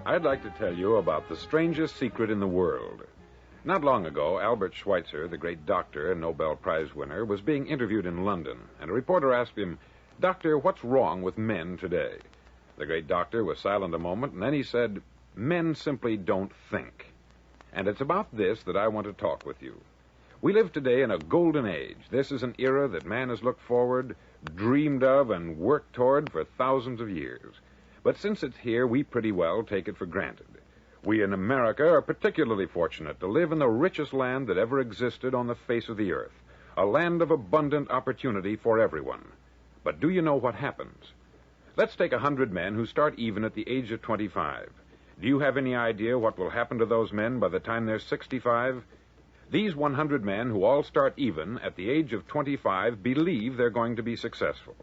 I'd like to tell you about the strangest secret in the world. Not long ago, Albert Schweitzer, the great doctor and Nobel Prize winner, was being interviewed in London, and a reporter asked him, "Doctor, what's wrong with men today?" The great doctor was silent a moment, and then he said, "Men simply don't think." And it's about this that I want to talk with you. We live today in a golden age. This is an era that man has looked forward, dreamed of, and worked toward for thousands of years. But since it's here, we pretty well take it for granted. We in America are particularly fortunate to live in the richest land that ever existed on the face of the earth, a land of abundant opportunity for everyone. But do you know what happens? Let's take 100 men who start even at the age of 25. Do you have any idea what will happen to those men by the time they're 65? These 100 men who all start even at the age of 25 believe they're going to be successful.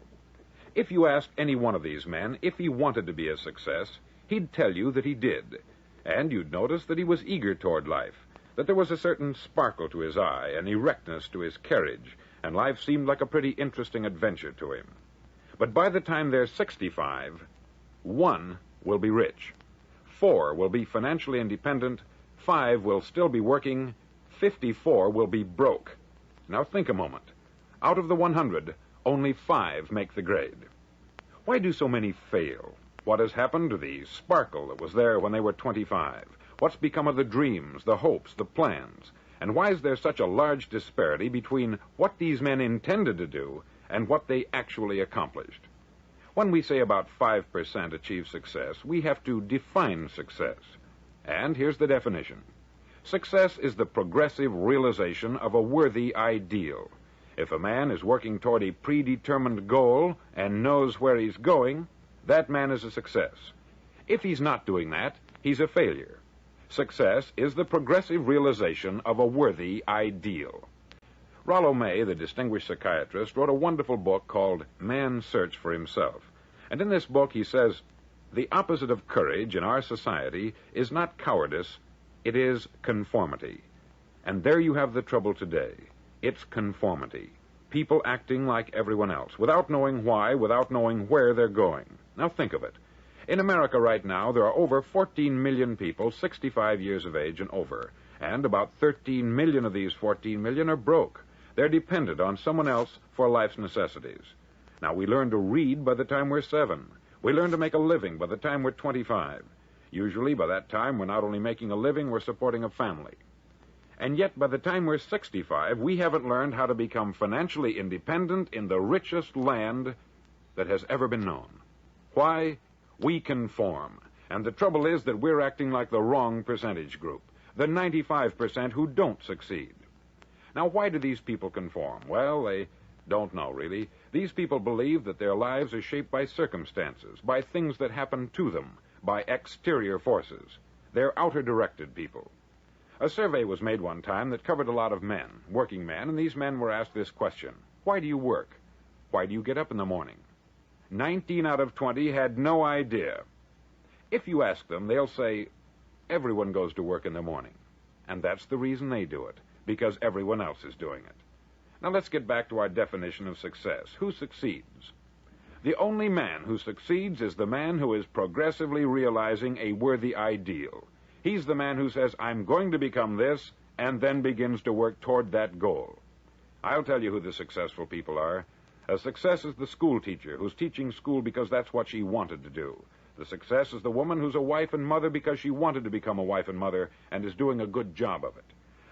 If you asked any one of these men if he wanted to be a success, he'd tell you that he did. And you'd notice that he was eager toward life, that there was a certain sparkle to his eye, an erectness to his carriage, and life seemed like a pretty interesting adventure to him. But by the time they're 65, 1 will be rich, 4 will be financially independent, 5 will still be working, 54 will be broke. Now think a moment. Out of the 100, only 5 make the grade. Why do so many fail? What has happened to the sparkle that was there when they were 25? What's become of the dreams, the hopes, the plans? And why is there such a large disparity between what these men intended to do and what they actually accomplished? When we say about 5% achieve success, we have to define success. And here's the definition. Success is the progressive realization of a worthy ideal. If a man is working toward a predetermined goal and knows where he's going, that man is a success. If he's not doing that, he's a failure. Success is the progressive realization of a worthy ideal. Rollo May, the distinguished psychiatrist, wrote a wonderful book called Man's Search for Himself. And in this book he says, the opposite of courage in our society is not cowardice, it is conformity. And there you have the trouble today. It's conformity. People acting like everyone else, without knowing why, without knowing where they're going. Now think of it. In America right now, there are over 14 million people 65 years of age and over, and about 13 million of these 14 million are broke. They're dependent on someone else for life's necessities. Now, we learn to read by the time we're 7. We learn to make a living by the time we're 25. Usually, by that time, we're not only making a living, we're supporting a family. And yet, by the time we're 65, we haven't learned how to become financially independent in the richest land that has ever been known. Why? We conform. And the trouble is that we're acting like the wrong percentage group, the 95% who don't succeed. Now, why do these people conform? Well, they don't know, really. These people believe that their lives are shaped by circumstances, by things that happen to them, by exterior forces. They're outer-directed people. A survey was made one time that covered a lot of men, working men, and these men were asked this question. Why do you work? Why do you get up in the morning? 19 out of 20 had no idea. If you ask them, they'll say, everyone goes to work in the morning. And that's the reason they do it, because everyone else is doing it. Now let's get back to our definition of success. Who succeeds? The only man who succeeds is the man who is progressively realizing a worthy ideal. He's the man who says, I'm going to become this, and then begins to work toward that goal. I'll tell you who the successful people are. A success is the school teacher who's teaching school because that's what she wanted to do. The success is the woman who's a wife and mother because she wanted to become a wife and mother and is doing a good job of it.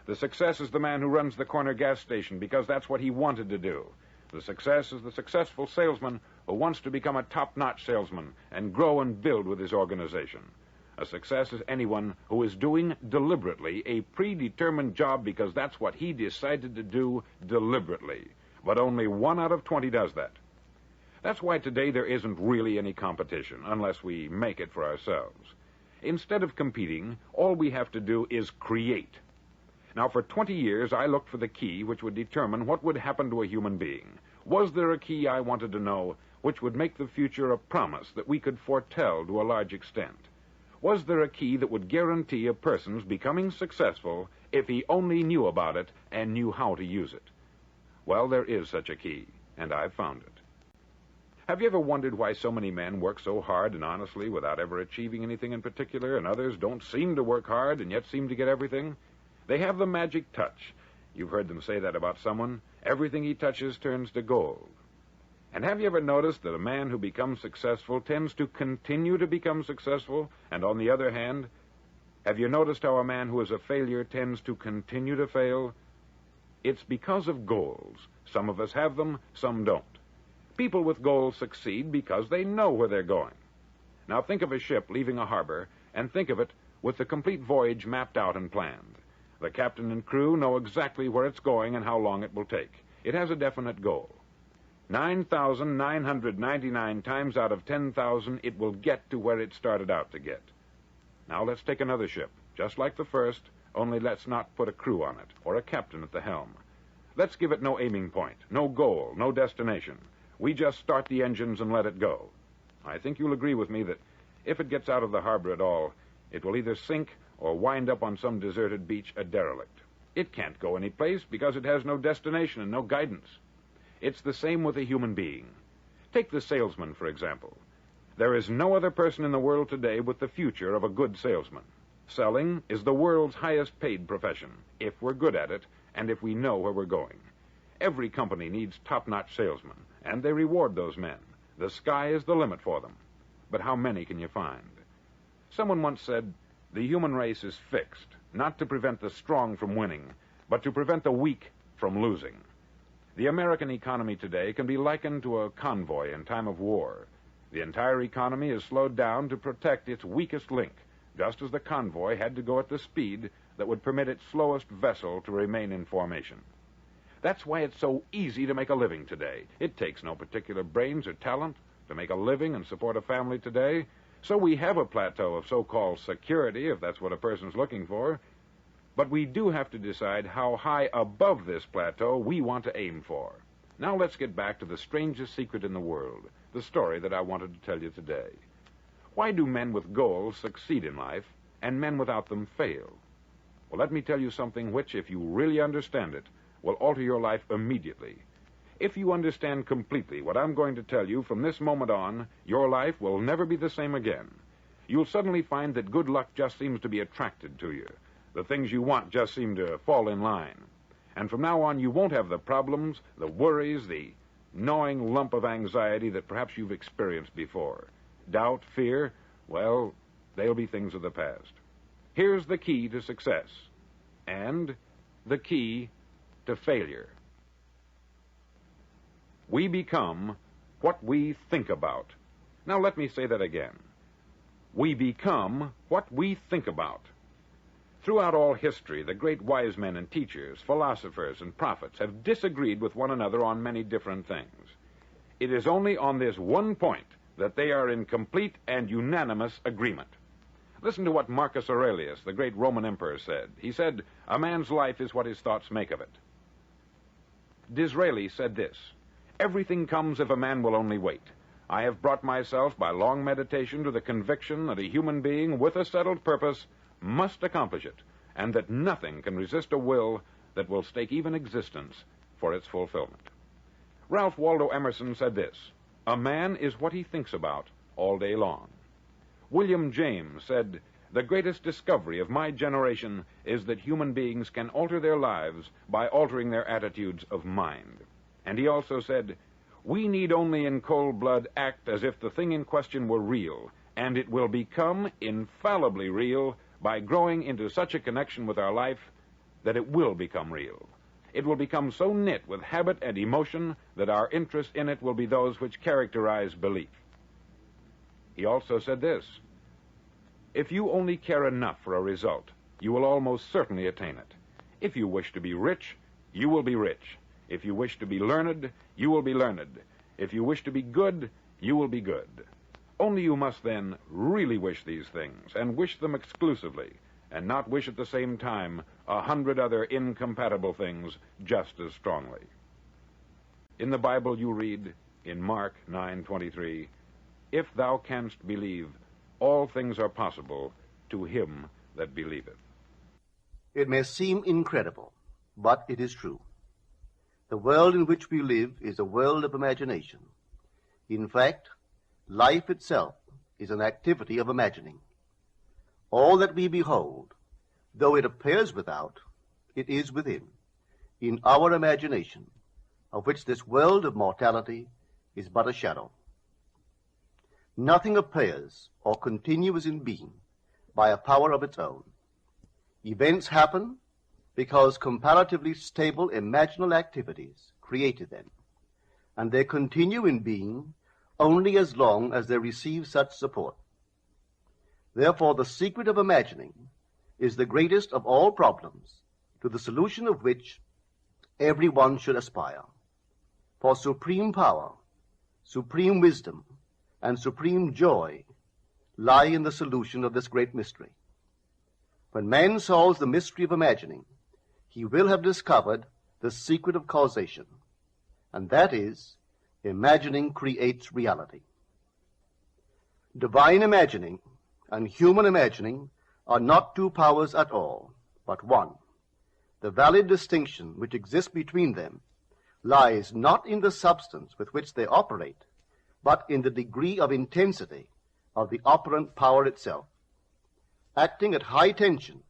The success is the man who runs the corner gas station because that's what he wanted to do. The success is the successful salesman who wants to become a top-notch salesman and grow and build with his organization. A success is anyone who is doing deliberately a predetermined job because that's what he decided to do deliberately. But only 1 out of 20 does that. That's why today there isn't really any competition, unless we make it for ourselves. Instead of competing, all we have to do is create. Now, for 20 years, I looked for the key which would determine what would happen to a human being. Was there a key I wanted to know which would make the future a promise that we could foretell to a large extent? Was there a key that would guarantee a person's becoming successful if he only knew about it and knew how to use it? Well, there is such a key, and I've found it. Have you ever wondered why so many men work so hard and honestly without ever achieving anything in particular, and others don't seem to work hard and yet seem to get everything? They have the magic touch. You've heard them say that about someone. Everything he touches turns to gold. And have you ever noticed that a man who becomes successful tends to continue to become successful? And on the other hand, have you noticed how a man who is a failure tends to continue to fail? It's because of goals. Some of us have them, some don't. People with goals succeed because they know where they're going. Now think of a ship leaving a harbor, and think of it with the complete voyage mapped out and planned. The captain and crew know exactly where it's going and how long it will take. It has a definite goal. 9,999 times out of 10,000, it will get to where it started out to get. Now let's take another ship, just like the first, only let's not put a crew on it, or a captain at the helm. Let's give it no aiming point, no goal, no destination. We just start the engines and let it go. I think you'll agree with me that if it gets out of the harbor at all, it will either sink or wind up on some deserted beach a derelict. It can't go any place because it has no destination and no guidance. It's the same with a human being. Take the salesman, for example. There is no other person in the world today with the future of a good salesman. Selling is the world's highest paid profession, if we're good at it and if we know where we're going. Every company needs top-notch salesmen, and they reward those men. The sky is the limit for them. But how many can you find? Someone once said, the human race is fixed, not to prevent the strong from winning, but to prevent the weak from losing. The American economy today can be likened to a convoy in time of war. The entire economy is slowed down to protect its weakest link, just as the convoy had to go at the speed that would permit its slowest vessel to remain in formation. That's why it's so easy to make a living today. It takes no particular brains or talent to make a living and support a family today. So we have a plateau of so-called security, if that's what a person's looking for. But we do have to decide how high above this plateau we want to aim for. Now let's get back to the strangest secret in the world, the story that I wanted to tell you today. Why do men with goals succeed in life and men without them fail? Well, let me tell you something which, if you really understand it, will alter your life immediately. If you understand completely what I'm going to tell you from this moment on, your life will never be the same again. You'll suddenly find that good luck just seems to be attracted to you. The things you want just seem to fall in line. And from now on, you won't have the problems, the worries, the gnawing lump of anxiety that perhaps you've experienced before. Doubt, fear, well, they'll be things of the past. Here's the key to success, and the key to failure. We become what we think about. Now let me say that again. We become what we think about. Throughout all history, the great wise men and teachers, philosophers and prophets have disagreed with one another on many different things. It is only on this one point that they are in complete and unanimous agreement. Listen to what Marcus Aurelius, the great Roman emperor, said. He said, "A man's life is what his thoughts make of it." Disraeli said this, "Everything comes if a man will only wait. I have brought myself by long meditation to the conviction that a human being with a settled purpose must accomplish it, and that nothing can resist a will that will stake even existence for its fulfillment." Ralph Waldo Emerson said this, "A man is what he thinks about all day long." William James said, "The greatest discovery of my generation is that human beings can alter their lives by altering their attitudes of mind." And he also said, "We need only in cold blood act as if the thing in question were real, and it will become infallibly real by growing into such a connection with our life that it will become real. It will become so knit with habit and emotion that our interest in it will be those which characterize belief." He also said this, "If you only care enough for a result, you will almost certainly attain it. If you wish to be rich, you will be rich. If you wish to be learned, you will be learned. If you wish to be good, you will be good. Only you must then really wish these things, and wish them exclusively, and not wish at the same time 100 other incompatible things just as strongly." In the Bible you read, in Mark 9:23, "If thou canst believe, all things are possible to him that believeth." It may seem incredible, but it is true. The world in which we live is a world of imagination. In fact, life itself is an activity of imagining. All that we behold, though it appears without, it is within, in our imagination, of which this world of mortality is but a shadow. Nothing appears or continues in being by a power of its own. Events happen because comparatively stable imaginal activities created them, and they continue in being only as long as they receive such support. Therefore, the secret of imagining is the greatest of all problems, to the solution of which everyone should aspire. For supreme power, supreme wisdom, and supreme joy lie in the solution of this great mystery. When man solves the mystery of imagining, he will have discovered the secret of causation, and that is, imagining creates reality. Divine imagining and human imagining are not two powers at all, but one. The valid distinction which exists between them lies not in the substance with which they operate, but in the degree of intensity of the operant power itself. Acting at high tension,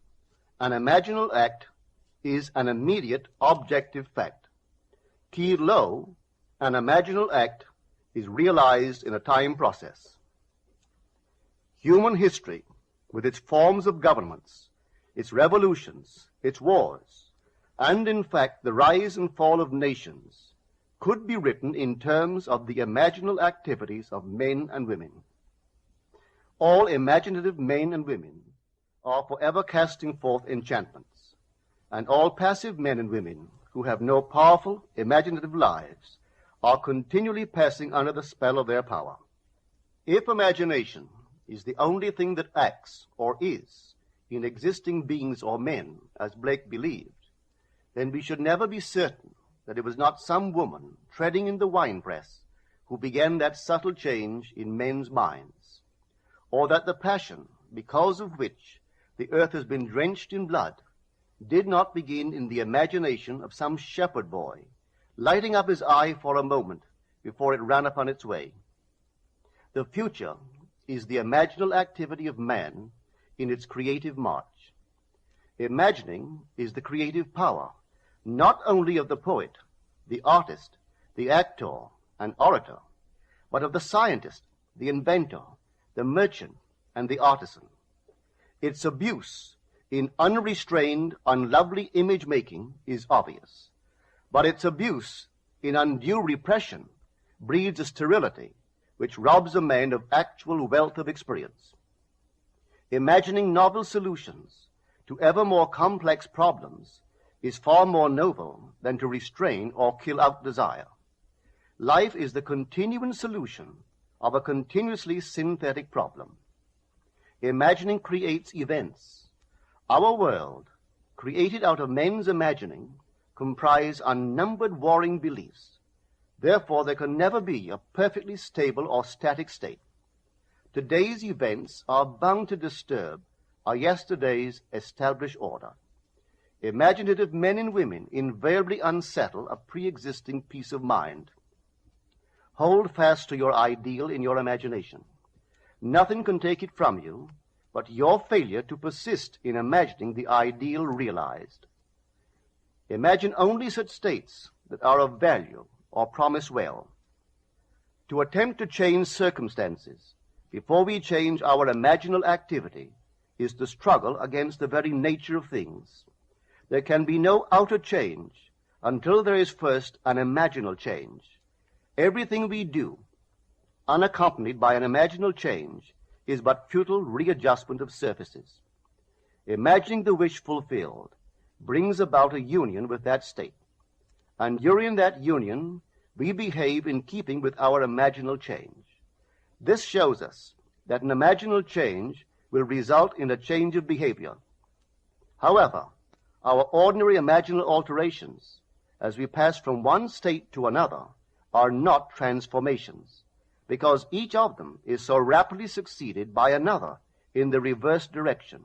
an imaginal act is an immediate objective fact. Keyed low, an imaginal act is realized in a time process. Human history, with its forms of governments, its revolutions, its wars, and in fact the rise and fall of nations, could be written in terms of the imaginal activities of men and women. All imaginative men and women are forever casting forth enchantments, and all passive men and women who have no powerful imaginative lives are continually passing under the spell of their power. If imagination is the only thing that acts or is in existing beings or men, as Blake believed, then we should never be certain that it was not some woman treading in the winepress who began that subtle change in men's minds, or that the passion because of which the earth has been drenched in blood did not begin in the imagination of some shepherd boy, lighting up his eye for a moment before it ran upon its way. The future is the imaginal activity of man in its creative march. Imagining is the creative power, not only of the poet, the artist, the actor, and orator, but of the scientist, the inventor, the merchant, and the artisan. Its abuse in unrestrained, unlovely image-making is obvious, but its abuse in undue repression breeds a sterility which robs a man of actual wealth of experience. Imagining novel solutions to ever more complex problems is far more noble than to restrain or kill out desire. Life is the continuing solution of a continuously synthetic problem. Imagining creates events. Our world, created out of men's imagining, comprise unnumbered warring beliefs. Therefore, there can never be a perfectly stable or static state. Today's events are bound to disturb our yesterday's established order. Imaginative men and women invariably unsettle a pre-existing peace of mind. Hold fast to your ideal in your imagination. Nothing can take it from you but your failure to persist in imagining the ideal realized. Imagine only such states that are of value or promise well. To attempt to change circumstances before we change our imaginal activity is to struggle against the very nature of things. There can be no outer change until there is first an imaginal change. Everything we do, unaccompanied by an imaginal change, is but futile readjustment of surfaces. Imagining the wish fulfilled brings about a union with that state, and during that union we behave in keeping with our imaginal change. This shows us that an imaginal change will result in a change of behavior. However, our ordinary imaginal alterations, as we pass from one state to another, are not transformations, because each of them is so rapidly succeeded by another in the reverse direction.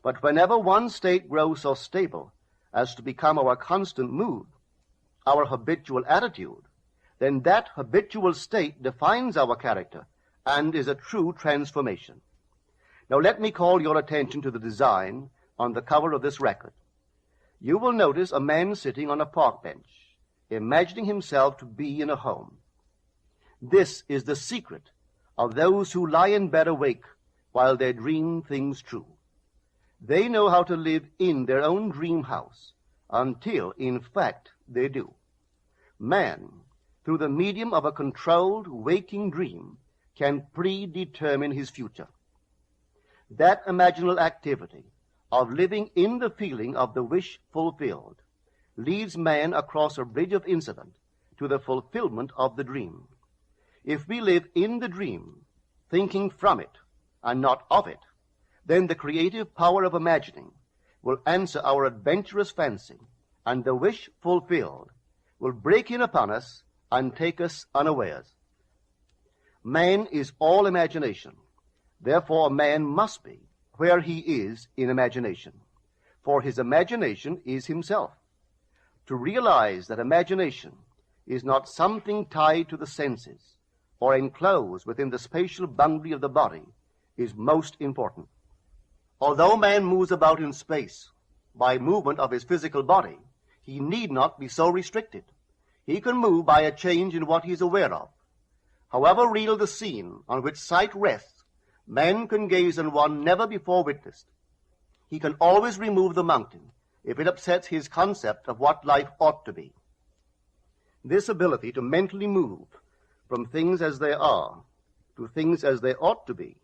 But whenever one state grows so stable as to become our constant mood, our habitual attitude, then that habitual state defines our character and is a true transformation. Now let me call your attention to the design on the cover of this record. You will notice a man sitting on a park bench, imagining himself to be in a home. This is the secret of those who lie in bed awake while they dream things true. They know how to live in their own dream house until, in fact, they do. Man, through the medium of a controlled waking dream, can predetermine his future. That imaginal activity of living in the feeling of the wish fulfilled leads man across a bridge of incident to the fulfillment of the dream. If we live in the dream, thinking from it and not of it, then the creative power of imagining will answer our adventurous fancy, and the wish fulfilled will break in upon us and take us unawares. Man is all imagination. Therefore, man must be where he is in imagination, for his imagination is himself. To realize that imagination is not something tied to the senses or enclosed within the spatial boundary of the body is most important. Although man moves about in space by movement of his physical body, he need not be so restricted. He can move by a change in what he is aware of. However real the scene on which sight rests, man can gaze on one never before witnessed. He can always remove the mountain if it upsets his concept of what life ought to be. This ability to mentally move from things as they are to things as they ought to be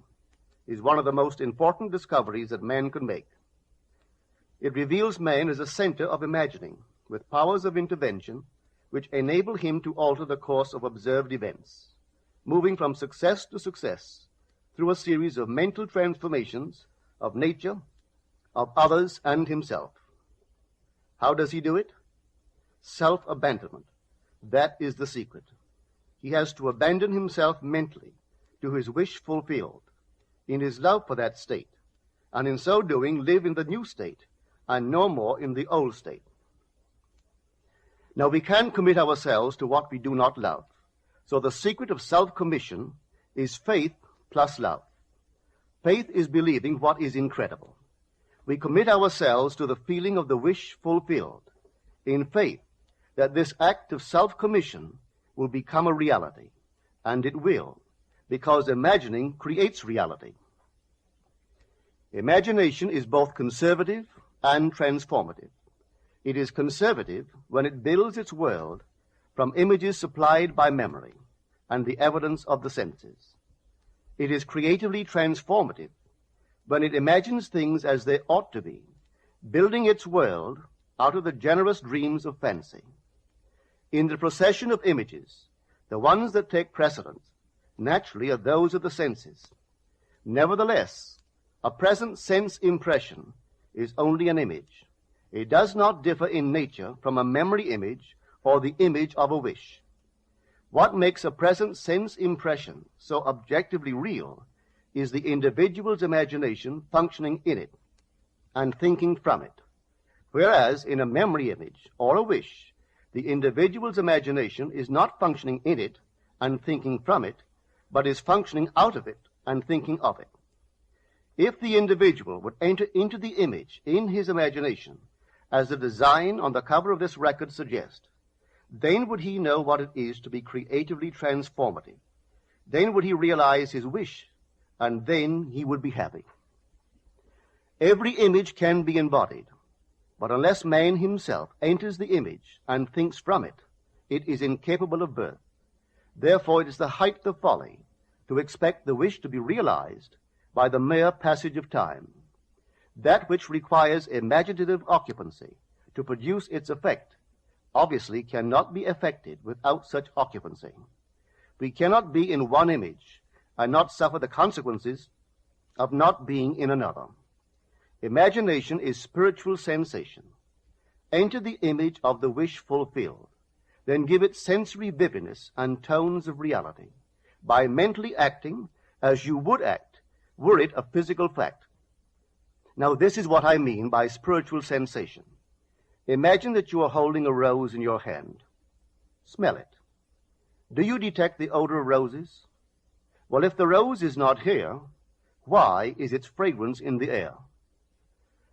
is one of the most important discoveries that man can make. It reveals man as a center of imagining, with powers of intervention which enable him to alter the course of observed events, moving from success to success through a series of mental transformations of nature, of others, and himself. How does he do it? Self-abandonment. That is the secret. He has to abandon himself mentally to his wish fulfilled, in his love for that state, and in so doing live in the new state and no more in the old state. Now we can commit ourselves to what we do not love. So the secret of self-commission is faith plus love. Faith is believing what is incredible. We commit ourselves to the feeling of the wish fulfilled, in faith that this act of self-commission will become a reality, and it will, because imagining creates reality. Imagination is both conservative and transformative. It is conservative when it builds its world from images supplied by memory and the evidence of the senses. It is creatively transformative when it imagines things as they ought to be, building its world out of the generous dreams of fancy. In the procession of images, the ones that take precedence naturally are those of the senses. Nevertheless, a present sense impression is only an image. It does not differ in nature from a memory image or the image of a wish. What makes a present sense impression so objectively real is the individual's imagination functioning in it and thinking from it, whereas in a memory image or a wish, the individual's imagination is not functioning in it and thinking from it, but is functioning out of it and thinking of it. If the individual would enter into the image in his imagination, as the design on the cover of this record suggests, then would he know what it is to be creatively transformative. Then would he realize his wish, and then he would be happy. Every image can be embodied, but unless man himself enters the image and thinks from it, it is incapable of birth. Therefore, it is the height of folly to expect the wish to be realized by the mere passage of time. That which requires imaginative occupancy to produce its effect obviously cannot be effected without such occupancy. We cannot be in one image and not suffer the consequences of not being in another. Imagination is spiritual sensation. Enter the image of the wish fulfilled, then give it sensory vividness and tones of reality by mentally acting as you would act were it a physical fact. Now, this is what I mean by spiritual sensation. Imagine that you are holding a rose in your hand. Smell it. Do you detect the odor of roses? Well, if the rose is not here, why is its fragrance in the air?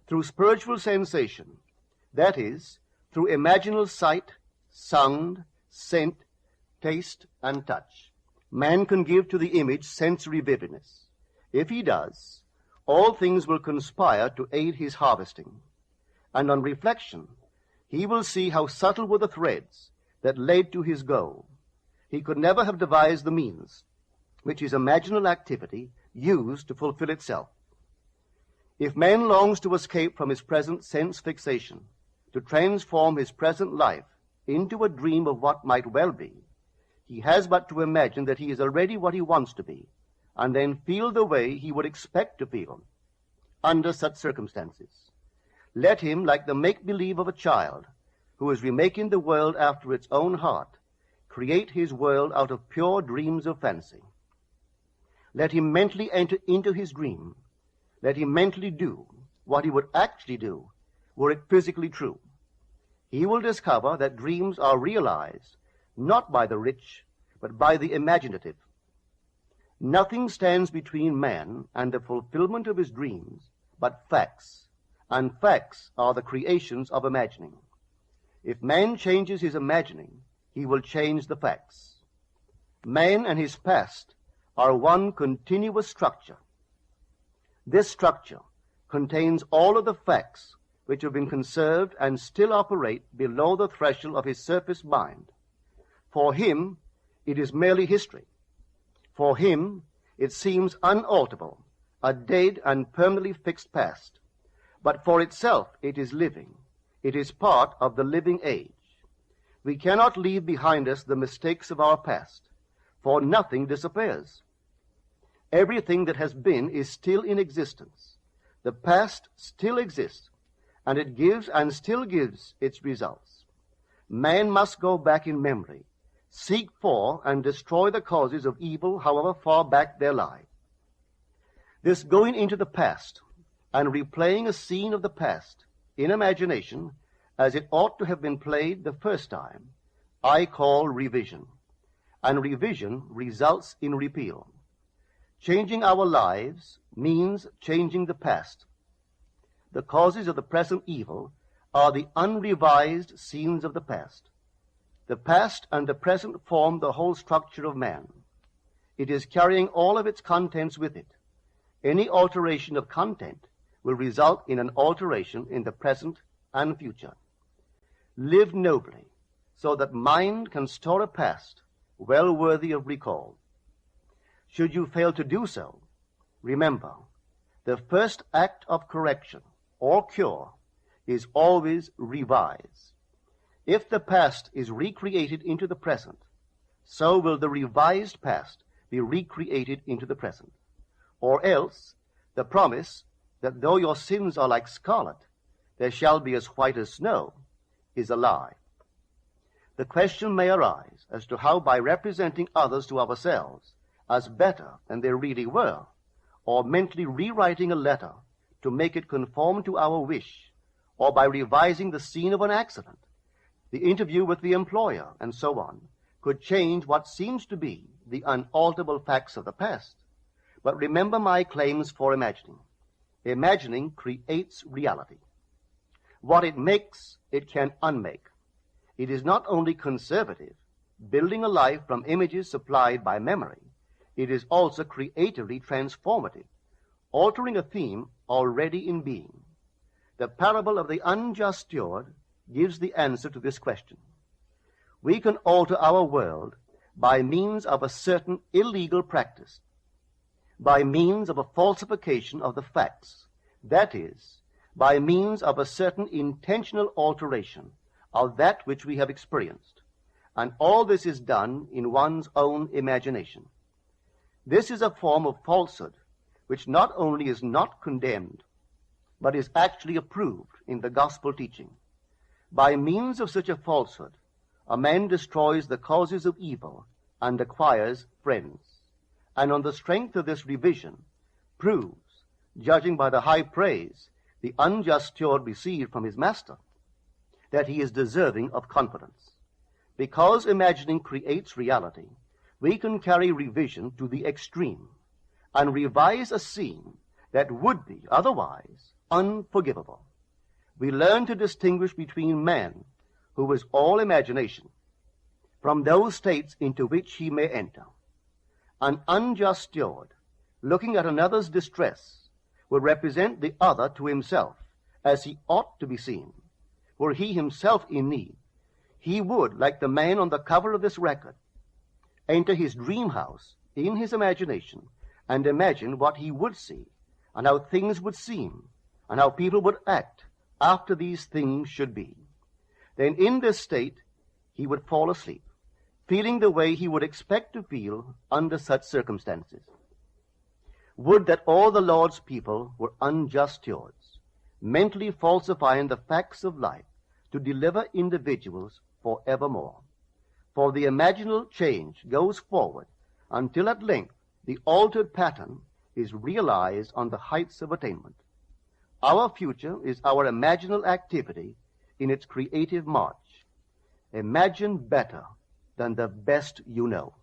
Through spiritual sensation, that is, through imaginal sight, sound, scent, taste, and touch, man can give to the image sensory vividness. If he does, all things will conspire to aid his harvesting. And on reflection, he will see how subtle were the threads that led to his goal. He could never have devised the means which his imaginal activity used to fulfill itself. If man longs to escape from his present sense fixation, to transform his present life into a dream of what might well be, he has but to imagine that he is already what he wants to be, and then feel the way he would expect to feel under such circumstances. Let him, like the make-believe of a child who is remaking the world after its own heart, create his world out of pure dreams of fancy. Let him mentally enter into his dream. Let him mentally do what he would actually do were it physically true. He will discover that dreams are realized not by the rich, but by the imaginative. Nothing stands between man and the fulfillment of his dreams but facts, and facts are the creations of imagining. If man changes his imagining, he will change the facts. Man and his past are one continuous structure. This structure contains all of the facts which have been conserved and still operate below the threshold of his surface mind. For him, it is merely history. For him, it seems unalterable, a dead and permanently fixed past. But for itself, it is living. It is part of the living age. We cannot leave behind us the mistakes of our past, for nothing disappears. Everything that has been is still in existence. The past still exists, and it gives and still gives its results. Man must go back in memory, seek for and destroy the causes of evil, however far back they lie. This going into the past and replaying a scene of the past in imagination as it ought to have been played the first time, I call revision. And revision results in repeal. Changing our lives means changing the past. The causes of the present evil are the unrevised scenes of the past. The past and the present form the whole structure of man. It is carrying all of its contents with it. Any alteration of content will result in an alteration in the present and future. Live nobly, so that mind can store a past well worthy of recall. Should you fail to do so, remember, the first act of correction or cure is always revise. If the past is recreated into the present, so will the revised past be recreated into the present. Or else, the promise that though your sins are like scarlet, they shall be as white as snow, is a lie. The question may arise as to how, by representing others to ourselves as better than they really were, or mentally rewriting a letter to make it conform to our wish, or by revising the scene of an accident, the interview with the employer, and so on, could change what seems to be the unalterable facts of the past. But remember my claims for imagining. Imagining creates reality. What it makes, it can unmake. It is not only conservative, building a life from images supplied by memory, it is also creatively transformative, altering a theme already in being. The parable of the unjust steward gives the answer to this question. We can alter our world by means of a certain illegal practice, by means of a falsification of the facts, that is, by means of a certain intentional alteration of that which we have experienced, and all this is done in one's own imagination. This is a form of falsehood which not only is not condemned, but is actually approved in the gospel teaching. By means of such a falsehood, a man destroys the causes of evil and acquires friends, and on the strength of this revision proves, judging by the high praise the unjust steward received from his master, that he is deserving of confidence. Because imagining creates reality, we can carry revision to the extreme and revise a scene that would be otherwise unforgivable. We learn to distinguish between man, who is all imagination, from those states into which he may enter. An unjust steward, looking at another's distress, will represent the other to himself as he ought to be seen. Were he himself in need, he would, like the man on the cover of this record, enter his dream house in his imagination and imagine what he would see and how things would seem and how people would act after these things should be. Then in this state he would fall asleep, feeling the way he would expect to feel under such circumstances. Would that all the Lord's people were unjust stewards, mentally falsifying the facts of life to deliver individuals forevermore. For the imaginal change goes forward until at length the altered pattern is realized on the heights of attainment. Our future is our imaginal activity in its creative march. Imagine better than the best you know.